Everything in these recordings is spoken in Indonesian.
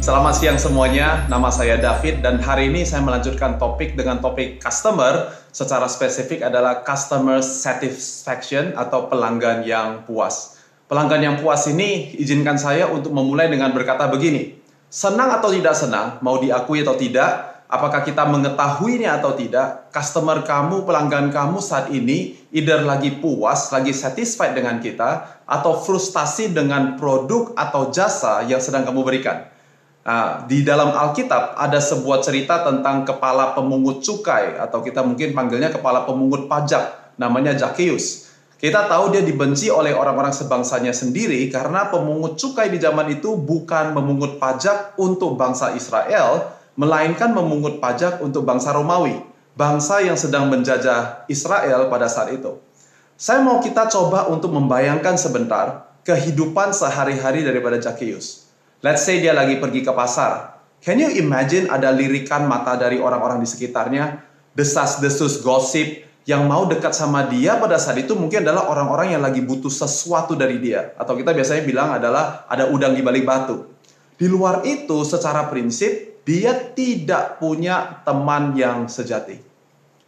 Selamat siang semuanya, nama saya David dan hari ini saya melanjutkan topik dengan topik customer. Secara spesifik adalah customer satisfaction atau pelanggan yang puas. Pelanggan yang puas ini izinkan saya untuk memulai dengan berkata begini. Senang atau tidak senang, mau diakui atau tidak, apakah kita mengetahuinya atau tidak, customer kamu, pelanggan kamu saat ini either lagi puas, lagi satisfied dengan kita, atau frustasi dengan produk atau jasa yang sedang kamu berikan. Nah, di dalam Alkitab ada sebuah cerita tentang kepala pemungut cukai atau kita mungkin panggilnya kepala pemungut pajak, namanya Zakheus. Kita tahu dia dibenci oleh orang-orang sebangsanya sendiri karena pemungut cukai di zaman itu bukan memungut pajak untuk bangsa Israel, melainkan memungut pajak untuk bangsa Romawi, bangsa yang sedang menjajah Israel pada saat itu. Saya mau kita coba untuk membayangkan sebentar kehidupan sehari-hari daripada Zakheus. Let's say dia lagi pergi ke pasar. Can you imagine ada lirikan mata dari orang-orang di sekitarnya? Desas-desus gosip yang mau dekat sama dia pada saat itu mungkin adalah orang-orang yang lagi butuh sesuatu dari dia. Atau kita biasanya bilang adalah ada udang di balik batu. Di luar itu secara prinsip dia tidak punya teman yang sejati.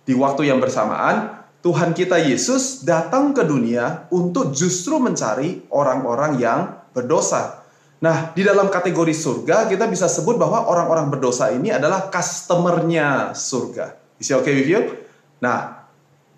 Di waktu yang bersamaan, Tuhan kita Yesus datang ke dunia untuk justru mencari orang-orang yang berdosa. Nah, di dalam kategori surga, kita bisa sebut bahwa orang-orang berdosa ini adalah customer-nya surga. Is it okay with you? Nah,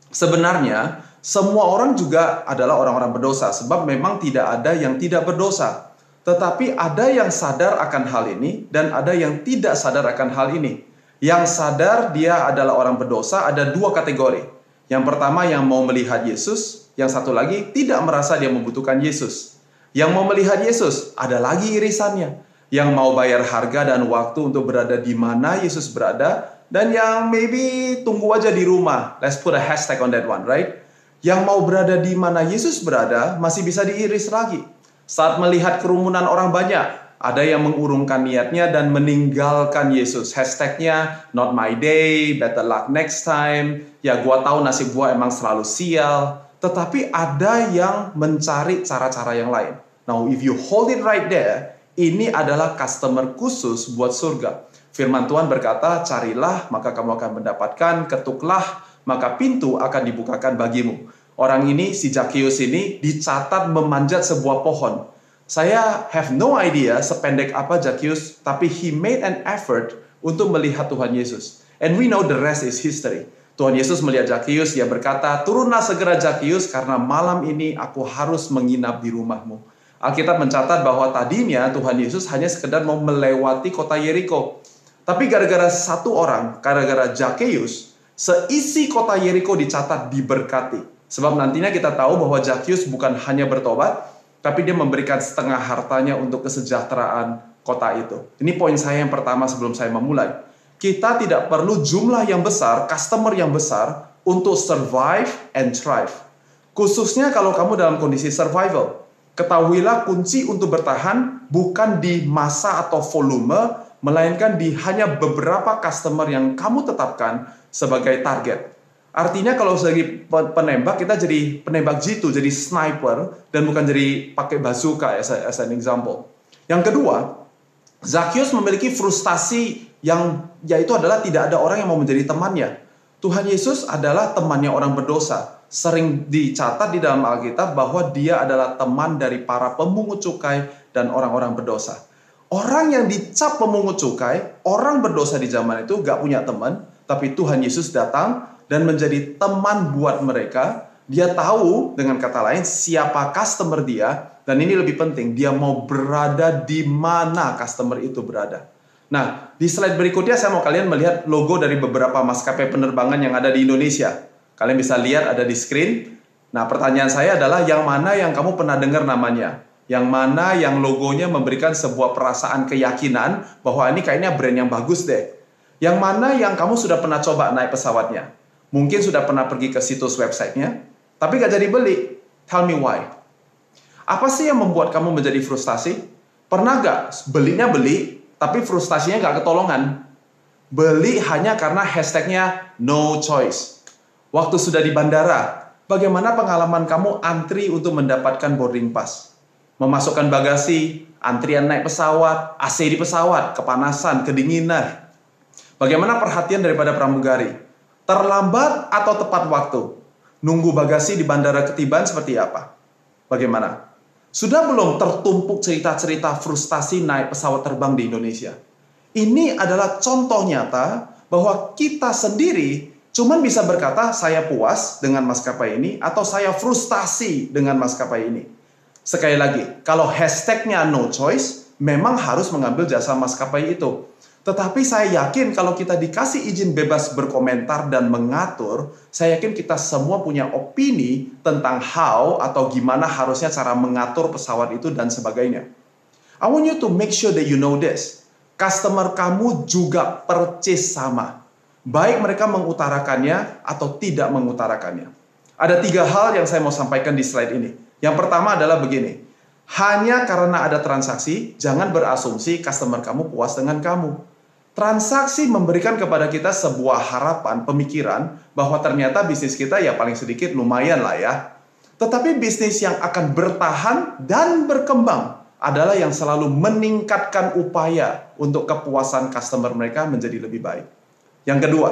sebenarnya semua orang juga adalah orang-orang berdosa, sebab memang tidak ada yang tidak berdosa. Tetapi ada yang sadar akan hal ini, dan ada yang tidak sadar akan hal ini. Yang sadar dia adalah orang berdosa, ada dua kategori. Yang pertama yang mau melihat Yesus, yang satu lagi tidak merasa dia membutuhkan Yesus. Yang mau melihat Yesus, ada lagi irisannya. Yang mau bayar harga dan waktu untuk berada di mana Yesus berada, dan yang maybe tunggu aja di rumah. Let's put a hashtag on that one, right? Yang mau berada di mana Yesus berada, masih bisa diiris lagi. Saat melihat kerumunan orang banyak, ada yang mengurungkan niatnya dan meninggalkan Yesus. Hashtagnya, not my day, better luck next time. Ya, gua tahu nasib gua emang selalu sial. Tetapi ada yang mencari cara-cara yang lain. Now, if you hold it right there, ini adalah customer khusus buat surga. Firman Tuhan berkata, carilah, maka kamu akan mendapatkan, ketuklah, maka pintu akan dibukakan bagimu. Orang ini, si Zakheus ini, dicatat memanjat sebuah pohon. Saya have no idea sependek apa Zakheus, tapi he made an effort untuk melihat Tuhan Yesus. And we know the rest is history. Tuhan Yesus melihat Zakheus, dia berkata, turunlah segera Zakheus, karena malam ini aku harus menginap di rumahmu. Alkitab mencatat bahwa tadinya Tuhan Yesus hanya sekedar mau melewati kota Yeriko. Tapi gara-gara satu orang, gara-gara Zakheus, seisi kota Yeriko dicatat diberkati. Sebab nantinya kita tahu bahwa Zakheus bukan hanya bertobat, tapi dia memberikan setengah hartanya untuk kesejahteraan kota itu. Ini poin saya yang pertama sebelum saya memulai. Kita tidak perlu jumlah yang besar, customer yang besar, untuk survive and thrive. Khususnya kalau kamu dalam kondisi survival. Ketahuilah kunci untuk bertahan bukan di masa atau volume, melainkan di hanya beberapa customer yang kamu tetapkan sebagai target. Artinya kalau sebagai penembak, kita jadi penembak jitu, jadi sniper, dan bukan jadi pakai bazooka as an example. Yang kedua, Zakheus memiliki frustasi yang yaitu adalah tidak ada orang yang mau menjadi temannya. Tuhan Yesus adalah temannya orang berdosa. Sering dicatat di dalam Alkitab bahwa dia adalah teman dari para pemungut cukai dan orang-orang berdosa. Orang yang dicap pemungut cukai, orang berdosa di zaman itu gak punya teman, tapi Tuhan Yesus datang dan menjadi teman buat mereka. Dia tahu dengan kata lain siapa customer dia, dan ini lebih penting, dia mau berada di mana customer itu berada. Nah, di slide berikutnya saya mau kalian melihat logo dari beberapa maskapai penerbangan yang ada di Indonesia. Kalian bisa lihat ada di screen. Nah, pertanyaan saya adalah yang mana yang kamu pernah dengar namanya? Yang mana yang logonya memberikan sebuah perasaan keyakinan bahwa ini kayaknya brand yang bagus deh. Yang mana yang kamu sudah pernah coba naik pesawatnya? Mungkin sudah pernah pergi ke situs websitenya, tapi gak jadi beli. Tell me why. Apa sih yang membuat kamu menjadi frustasi? Pernah gak belinya beli, tapi frustasinya gak ketolongan? Beli hanya karena hashtagnya no choice. Waktu sudah di bandara, bagaimana pengalaman kamu antri untuk mendapatkan boarding pass? memasukkan bagasi, antrian naik pesawat, AC di pesawat, kepanasan, kedinginan. Bagaimana perhatian daripada pramugari? Terlambat atau tepat waktu? Nunggu bagasi di bandara ketiban seperti apa? Bagaimana? Sudah belum tertumpuk cerita-cerita frustasi naik pesawat terbang di Indonesia? Ini adalah contoh nyata bahwa kita sendiri cuman bisa berkata saya puas dengan maskapai ini atau saya frustasi dengan maskapai ini. Sekali lagi, kalau hashtagnya no choice, memang harus mengambil jasa maskapai itu. Tetapi saya yakin kalau kita dikasih izin bebas berkomentar dan mengatur, saya yakin kita semua punya opini tentang how atau gimana harusnya cara mengatur pesawat itu dan sebagainya. I want you to make sure that you know this. Customer kamu juga percis sama. Baik mereka mengutarakannya atau tidak mengutarakannya. Ada 3 hal yang saya mau sampaikan di slide ini. Yang pertama adalah begini. Hanya karena ada transaksi, jangan berasumsi customer kamu puas dengan kamu. Transaksi memberikan kepada kita sebuah harapan, pemikiran, bahwa ternyata bisnis kita ya paling sedikit lumayan lah ya. Tetapi bisnis yang akan bertahan dan berkembang adalah yang selalu meningkatkan upaya untuk kepuasan customer mereka menjadi lebih baik. Yang kedua,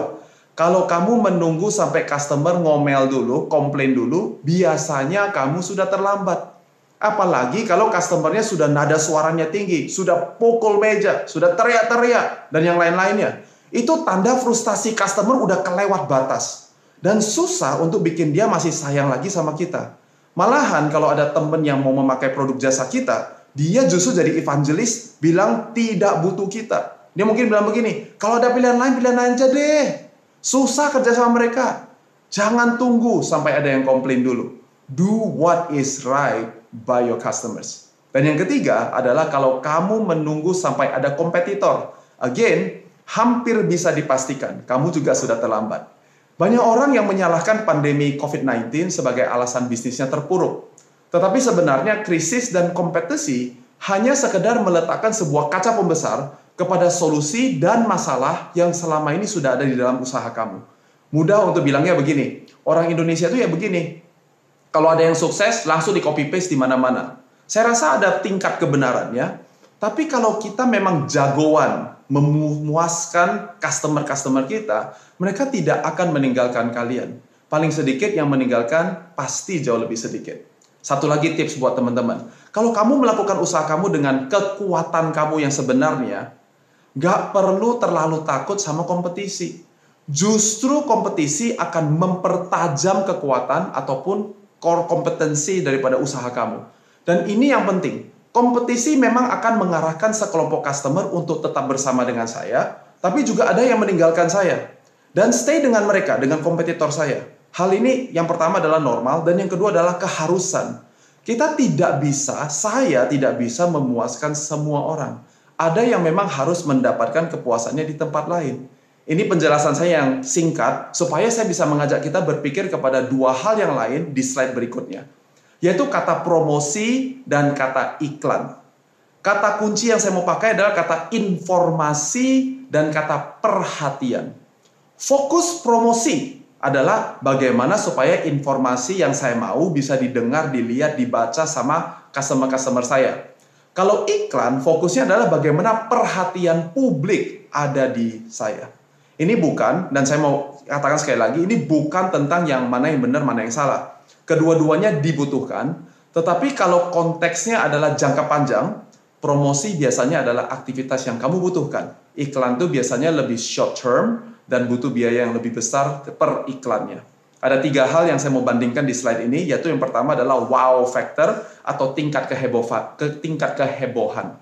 kalau kamu menunggu sampai customer ngomel dulu, komplain dulu, biasanya kamu sudah terlambat. Apalagi kalau customernya sudah nada suaranya tinggi, sudah pukul meja, sudah teriak-teriak, dan yang lain-lainnya. Itu tanda frustasi customer udah kelewat batas. Dan susah untuk bikin dia masih sayang lagi sama kita. Malahan kalau ada temen yang mau memakai produk jasa kita, dia justru jadi evangelis, bilang tidak butuh kita. Dia mungkin bilang begini, kalau ada pilihan lain aja deh. Susah kerja sama mereka. Jangan tunggu sampai ada yang komplain dulu. Do what is right by your customers. Dan yang ketiga adalah kalau kamu menunggu sampai ada kompetitor. Again, hampir bisa dipastikan kamu juga sudah terlambat. Banyak orang yang menyalahkan pandemi COVID-19 sebagai alasan bisnisnya terpuruk. Tetapi sebenarnya krisis dan kompetisi hanya sekedar meletakkan sebuah kaca pembesar kepada solusi dan masalah yang selama ini sudah ada di dalam usaha kamu. Mudah untuk bilangnya begini, orang Indonesia itu ya begini, kalau ada yang sukses langsung di copy paste di mana-mana. Saya rasa ada tingkat kebenarannya, tapi kalau kita memang jagoan memuaskan customer-customer kita, mereka tidak akan meninggalkan kalian. Paling sedikit yang meninggalkan pasti jauh lebih sedikit. Satu lagi tips buat teman-teman, kalau kamu melakukan usaha kamu dengan kekuatan kamu yang sebenarnya, gak perlu terlalu takut sama kompetisi. Justru kompetisi akan mempertajam kekuatan ataupun core kompetensi daripada usaha kamu. Dan ini yang penting. Kompetisi memang akan mengarahkan sekelompok customer untuk tetap bersama dengan saya, tapi juga ada yang meninggalkan saya. Dan stay dengan mereka, dengan kompetitor saya. Hal ini yang pertama adalah normal, dan yang kedua adalah keharusan. Kita tidak bisa, saya tidak bisa memuaskan semua orang. Ada yang memang harus mendapatkan kepuasannya di tempat lain. Ini penjelasan saya yang singkat, supaya saya bisa mengajak kita berpikir kepada 2 hal yang lain di slide berikutnya. Yaitu kata promosi dan kata iklan. Kata kunci yang saya mau pakai adalah kata informasi dan kata perhatian. Fokus promosi adalah bagaimana supaya informasi yang saya mau bisa didengar, dilihat, dibaca sama customer-customer saya. Kalau iklan, fokusnya adalah bagaimana perhatian publik ada di saya. Ini bukan, dan saya mau katakan sekali lagi, ini bukan tentang yang mana yang benar, mana yang salah. Kedua-duanya dibutuhkan, tetapi kalau konteksnya adalah jangka panjang, promosi biasanya adalah aktivitas yang kamu butuhkan. Iklan itu biasanya lebih short term, dan butuh biaya yang lebih besar per iklannya. Ada 3 hal yang saya mau bandingkan di slide ini, yaitu yang pertama adalah wow factor atau tingkat kehebohan.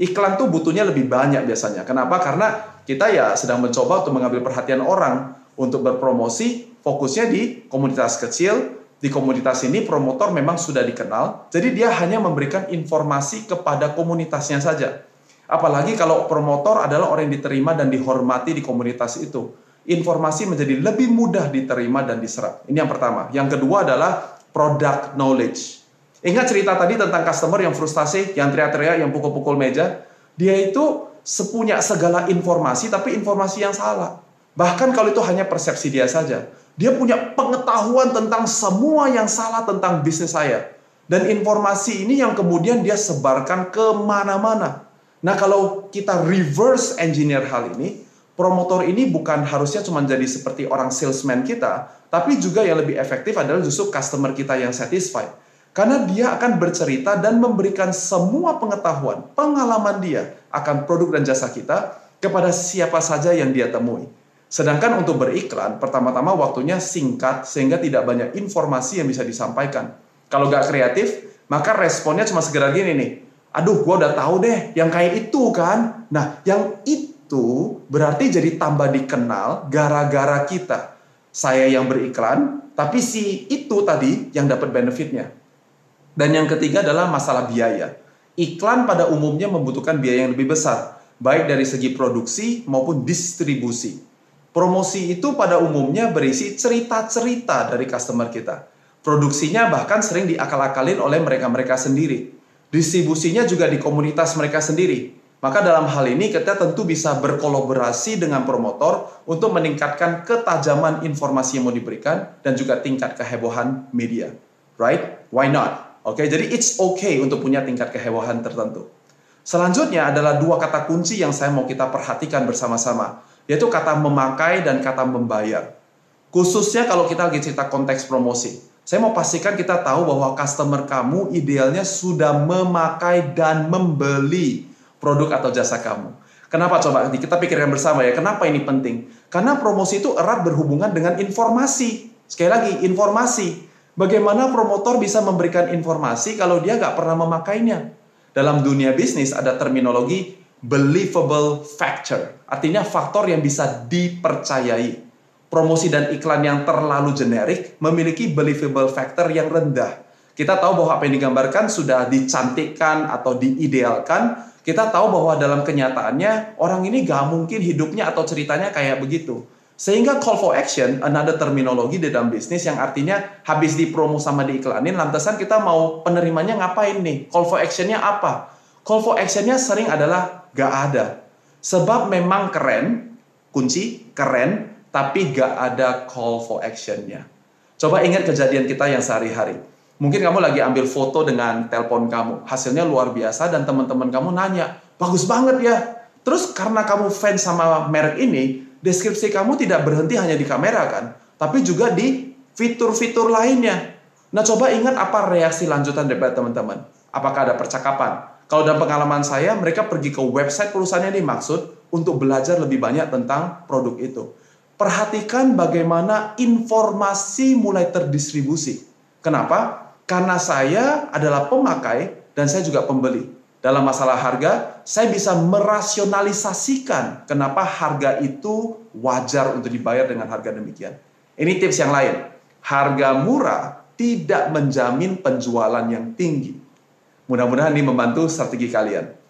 Iklan tuh butuhnya lebih banyak biasanya. Kenapa? Karena kita ya sedang mencoba untuk mengambil perhatian orang untuk berpromosi, fokusnya di komunitas kecil. Di komunitas ini promotor memang sudah dikenal, jadi dia hanya memberikan informasi kepada komunitasnya saja. Apalagi kalau promotor adalah orang yang diterima dan dihormati di komunitas itu. Informasi menjadi lebih mudah diterima dan diserap. Ini yang pertama. Yang kedua adalah product knowledge. Ingat cerita tadi tentang customer yang frustasi, yang teriak-teriak, yang pukul-pukul meja. Dia itu punya segala informasi, tapi informasi yang salah. Bahkan kalau itu hanya persepsi dia saja. Dia punya pengetahuan tentang semua yang salah tentang bisnis saya. Dan informasi ini yang kemudian dia sebarkan kemana-mana. Nah, kalau kita reverse engineer hal ini, promotor ini bukan harusnya cuma jadi seperti orang salesman kita, tapi juga yang lebih efektif adalah justru customer kita yang satisfied. Karena dia akan bercerita dan memberikan semua pengetahuan, pengalaman dia akan produk dan jasa kita kepada siapa saja yang dia temui. Sedangkan untuk beriklan, pertama-tama waktunya singkat sehingga tidak banyak informasi yang bisa disampaikan. Kalau nggak kreatif, maka responnya cuma segera gini nih. Aduh, gua udah tahu deh, yang kayak itu kan. Nah, yang itu berarti jadi tambah dikenal gara-gara kita. Saya yang beriklan, tapi si itu tadi yang dapat benefitnya. Dan yang ketiga adalah masalah biaya. Iklan pada umumnya membutuhkan biaya yang lebih besar, baik dari segi produksi maupun distribusi. Promosi itu pada umumnya berisi cerita-cerita dari customer kita. Produksinya bahkan sering diakal-akalin oleh mereka-mereka sendiri. Distribusinya juga di komunitas mereka sendiri. Maka dalam hal ini kita tentu bisa berkolaborasi dengan promotor untuk meningkatkan ketajaman informasi yang mau diberikan dan juga tingkat kehebohan media. Right? Why not? Oke, jadi it's okay untuk punya tingkat kehebohan tertentu. Selanjutnya adalah dua kata kunci yang saya mau kita perhatikan bersama-sama, yaitu kata memakai dan kata membayar. Khususnya kalau kita lagi cerita konteks promosi. Saya mau pastikan kita tahu bahwa customer kamu idealnya sudah memakai dan membeli produk atau jasa kamu. Kenapa? Coba kita pikirkan bersama ya, kenapa ini penting? Karena promosi itu erat berhubungan dengan informasi. Sekali lagi, informasi. Bagaimana promotor bisa memberikan informasi kalau dia nggak pernah memakainya? Dalam dunia bisnis ada terminologi believable factor. Artinya faktor yang bisa dipercayai. Promosi dan iklan yang terlalu generik memiliki believable factor yang rendah. Kita tahu bahwa apa yang digambarkan sudah dicantikkan atau diidealkan. Kita tahu bahwa dalam kenyataannya orang ini gak mungkin hidupnya atau ceritanya kayak begitu. Sehingga call for action, another terminologi di dalam bisnis yang artinya habis dipromo sama diiklanin, lantasan kita mau penerimanya ngapain nih? Call for actionnya apa? Call for actionnya sering adalah gak ada. Sebab memang keren, kunci keren, tapi gak ada call for action-nya. Coba ingat kejadian kita yang sehari-hari. Mungkin kamu lagi ambil foto dengan telepon kamu. Hasilnya luar biasa dan teman-teman kamu nanya, bagus banget ya. Terus karena kamu fans sama merek ini, deskripsi kamu tidak berhenti hanya di kamera kan, tapi juga di fitur-fitur lainnya. Nah, coba ingat apa reaksi lanjutan daripada teman-teman. Apakah ada percakapan? Kalau dalam pengalaman saya, mereka pergi ke website perusahaan yang dimaksud untuk belajar lebih banyak tentang produk itu. Perhatikan bagaimana informasi mulai terdistribusi. Kenapa? Karena saya adalah pemakai dan saya juga pembeli. Dalam masalah harga, saya bisa merasionalisasikan kenapa harga itu wajar untuk dibayar dengan harga demikian. Ini tips yang lain. Harga murah tidak menjamin penjualan yang tinggi. Mudah-mudahan ini membantu strategi kalian.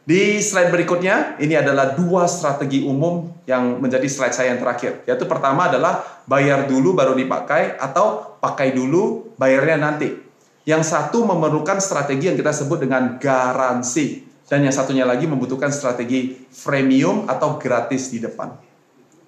Di slide berikutnya, ini adalah dua strategi umum yang menjadi slide saya yang terakhir. Yaitu pertama adalah bayar dulu baru dipakai atau pakai dulu, bayarnya nanti. Yang satu memerlukan strategi yang kita sebut dengan garansi. Dan yang satunya lagi membutuhkan strategi freemium atau gratis di depan.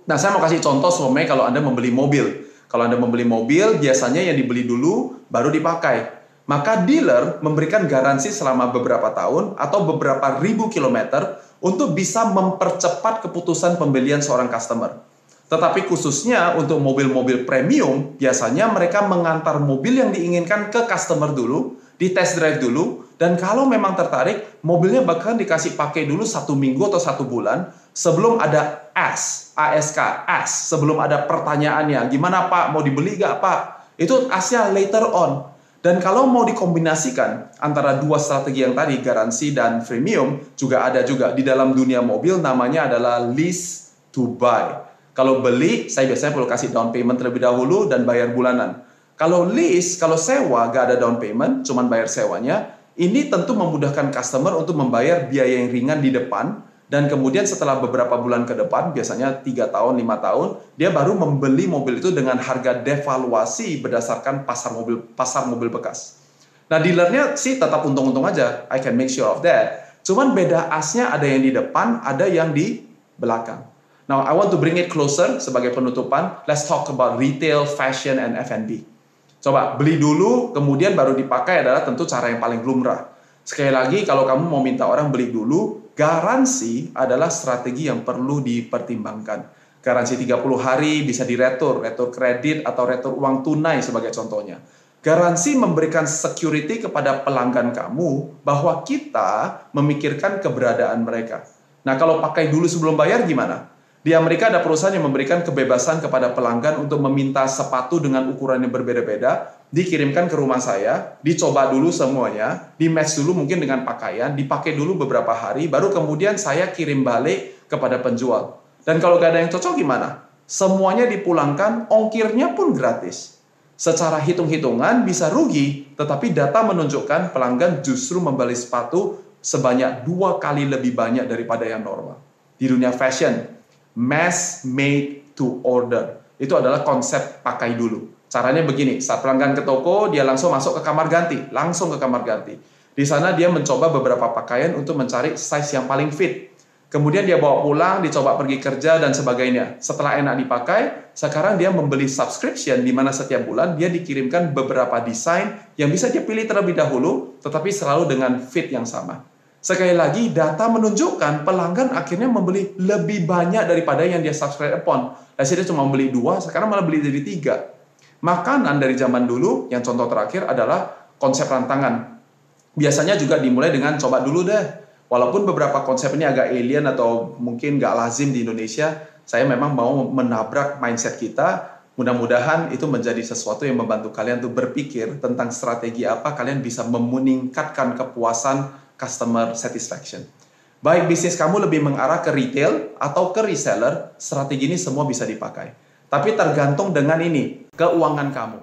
Nah, saya mau kasih contoh semuanya kalau Anda membeli mobil. Kalau Anda membeli mobil, biasanya yang dibeli dulu baru dipakai. Maka dealer memberikan garansi selama beberapa tahun atau beberapa ribu kilometer untuk bisa mempercepat keputusan pembelian seorang customer. Tetapi khususnya untuk mobil-mobil premium, biasanya mereka mengantar mobil yang diinginkan ke customer dulu, di test drive dulu, dan kalau memang tertarik, mobilnya bahkan dikasih pakai dulu 1 minggu atau 1 bulan sebelum ada ASK, sebelum ada pertanyaannya, gimana Pak, mau dibeli gak Pak? Itu asnya later on. Dan kalau mau dikombinasikan antara dua strategi yang tadi, garansi dan freemium, juga ada juga. Di dalam dunia mobil namanya adalah lease to buy. Kalau beli, saya biasanya perlu kasih down payment terlebih dahulu dan bayar bulanan. Kalau lease, kalau sewa, gak ada down payment, cuman bayar sewanya, ini tentu memudahkan customer untuk membayar biaya yang ringan di depan, dan kemudian setelah beberapa bulan ke depan, biasanya 3 tahun, 5 tahun, dia baru membeli mobil itu dengan harga devaluasi berdasarkan pasar mobil bekas. Nah, dealernya sih tetap untung-untung aja, I can make sure of that. Cuman beda asnya ada yang di depan, ada yang di belakang. Now, I want to bring it closer sebagai penutupan. Let's talk about retail, fashion, and F&B. Coba beli dulu, kemudian baru dipakai adalah tentu cara yang paling lumrah. Sekali lagi, kalau kamu mau minta orang beli dulu, garansi adalah strategi yang perlu dipertimbangkan. Garansi 30 hari bisa diretur, retur kredit atau retur uang tunai sebagai contohnya. Garansi memberikan security kepada pelanggan kamu bahwa kita memikirkan keberadaan mereka. Nah, kalau pakai dulu sebelum bayar gimana? Di Amerika ada perusahaan yang memberikan kebebasan kepada pelanggan untuk meminta sepatu dengan ukuran yang berbeda-beda, dikirimkan ke rumah saya, dicoba dulu semuanya, di-match dulu mungkin dengan pakaian, dipakai dulu beberapa hari, baru kemudian saya kirim balik kepada penjual. Dan kalau gak ada yang cocok gimana? Semuanya dipulangkan, ongkirnya pun gratis. Secara hitung-hitungan bisa rugi, tetapi data menunjukkan pelanggan justru membeli sepatu sebanyak 2 kali lebih banyak daripada yang normal. Di dunia fashion, mass made to order. Itu adalah konsep pakai dulu. Caranya begini, saat pelanggan ke toko, dia langsung masuk ke kamar ganti. Langsung ke kamar ganti. Di sana dia mencoba beberapa pakaian untuk mencari size yang paling fit. Kemudian dia bawa pulang, dicoba pergi kerja, dan sebagainya. Setelah enak dipakai, sekarang dia membeli subscription, di mana setiap bulan dia dikirimkan beberapa desain yang bisa dia pilih terlebih dahulu, tetapi selalu dengan fit yang sama. Sekali lagi, data menunjukkan pelanggan akhirnya membeli lebih banyak daripada yang dia subscribe upon. Dia cuma beli 2, sekarang malah beli jadi 3. Makanan dari zaman dulu, yang contoh terakhir adalah konsep rantangan. Biasanya juga dimulai dengan coba dulu deh. Walaupun beberapa konsep ini agak alien atau mungkin nggak lazim di Indonesia, saya memang mau menabrak mindset kita. Mudah-mudahan itu menjadi sesuatu yang membantu kalian untuk berpikir tentang strategi apa kalian bisa meningkatkan kepuasan customer satisfaction. Baik bisnis kamu lebih mengarah ke retail atau ke reseller, strategi ini semua bisa dipakai. Tapi tergantung dengan ini, keuangan kamu.